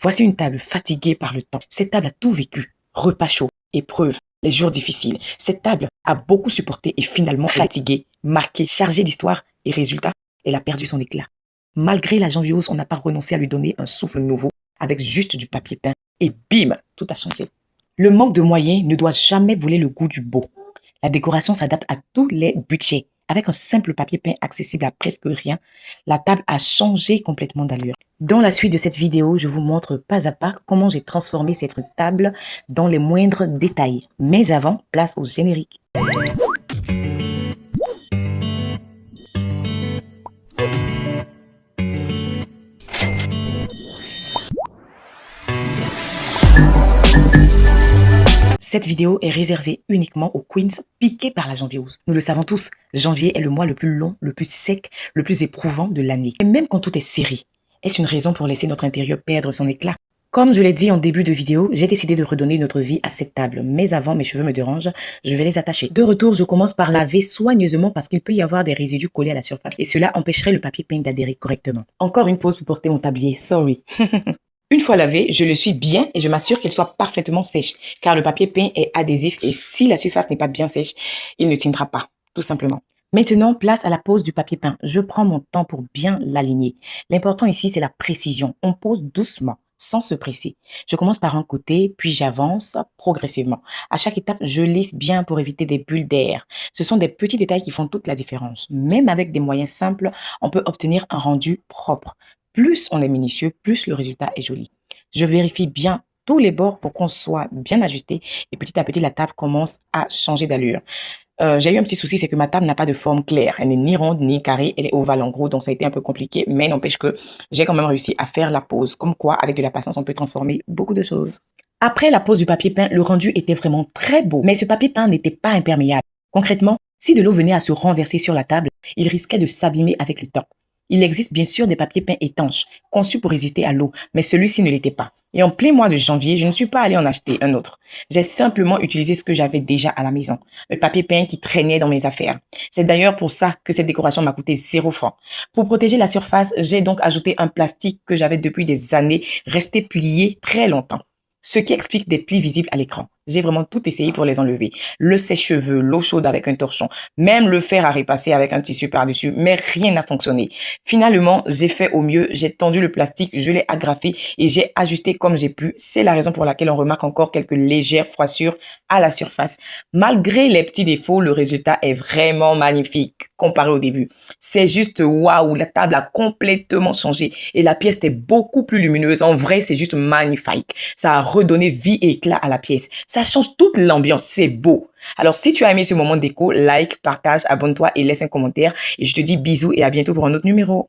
Voici une table fatiguée par le temps. Cette table a tout vécu. Repas chauds, épreuves, les jours difficiles. Cette table a beaucoup supporté et finalement fatiguée, marquée, chargée d'histoire et résultat, elle a perdu son éclat. Malgré la janviose, on n'a pas renoncé à lui donner un souffle nouveau avec juste du papier peint et bim, tout a changé. Le manque de moyens ne doit jamais voler le goût du beau. La décoration s'adapte à tous les budgets. Avec un simple papier peint accessible à presque rien, la table a changé complètement d'allure. Dans la suite de cette vidéo, je vous montre pas à pas comment j'ai transformé cette table dans les moindres détails. Mais avant, place au générique. Cette vidéo est réservée uniquement aux queens piquées par la janviose. Nous le savons tous, janvier est le mois le plus long, le plus sec, le plus éprouvant de l'année. Et même quand tout est serré, est-ce une raison pour laisser notre intérieur perdre son éclat? Comme je l'ai dit en début de vidéo, j'ai décidé de redonner une autre vie à cette table. Mais avant, mes cheveux me dérangent, je vais les attacher. De retour, je commence par laver soigneusement parce qu'il peut y avoir des résidus collés à la surface. Et cela empêcherait le papier peint d'adhérer correctement. Encore une pause pour porter mon tablier, sorry. Une fois lavé, je le suis bien et je m'assure qu'il soit parfaitement sèche, car le papier peint est adhésif et si la surface n'est pas bien sèche, il ne tiendra pas, tout simplement. Maintenant, place à la pose du papier peint. Je prends mon temps pour bien l'aligner. L'important ici, c'est la précision. On pose doucement, sans se presser. Je commence par un côté, puis j'avance progressivement. À chaque étape, je lisse bien pour éviter des bulles d'air. Ce sont des petits détails qui font toute la différence. Même avec des moyens simples, on peut obtenir un rendu propre. Plus on est minutieux, plus le résultat est joli. Je vérifie bien tous les bords pour qu'on soit bien ajusté et petit à petit, la table commence à changer d'allure. J'ai eu un petit souci, c'est que ma table n'a pas de forme claire. Elle n'est ni ronde ni carrée, elle est ovale en gros, donc ça a été un peu compliqué, mais n'empêche que j'ai quand même réussi à faire la pose. Comme quoi, avec de la patience, on peut transformer beaucoup de choses. Après la pose du papier peint, le rendu était vraiment très beau, mais ce papier peint n'était pas imperméable. Concrètement, si de l'eau venait à se renverser sur la table, il risquait de s'abîmer avec le temps. Il existe bien sûr des papiers peints étanches, conçus pour résister à l'eau, mais celui-ci ne l'était pas. Et en plein mois de janvier, je ne suis pas allée en acheter un autre. J'ai simplement utilisé ce que j'avais déjà à la maison, le papier peint qui traînait dans mes affaires. C'est d'ailleurs pour ça que cette décoration m'a coûté 0 francs. Pour protéger la surface, j'ai donc ajouté un plastique que j'avais depuis des années, resté plié très longtemps. Ce qui explique des plis visibles à l'écran. J'ai vraiment tout essayé pour les enlever. Le sèche-cheveux, l'eau chaude avec un torchon, même le fer à repasser avec un tissu par-dessus, mais rien n'a fonctionné. Finalement, j'ai fait au mieux, j'ai tendu le plastique, je l'ai agrafé et j'ai ajusté comme j'ai pu. C'est la raison pour laquelle on remarque encore quelques légères froissures à la surface. Malgré les petits défauts, le résultat est vraiment magnifique comparé au début. C'est juste waouh, la table a complètement changé et la pièce est beaucoup plus lumineuse. En vrai, c'est juste magnifique. Ça a redonné vie et éclat à la pièce. Ça change toute l'ambiance, c'est beau. Alors, si tu as aimé ce moment déco, like, partage, abonne-toi et laisse un commentaire. Et je te dis bisous et à bientôt pour un autre numéro.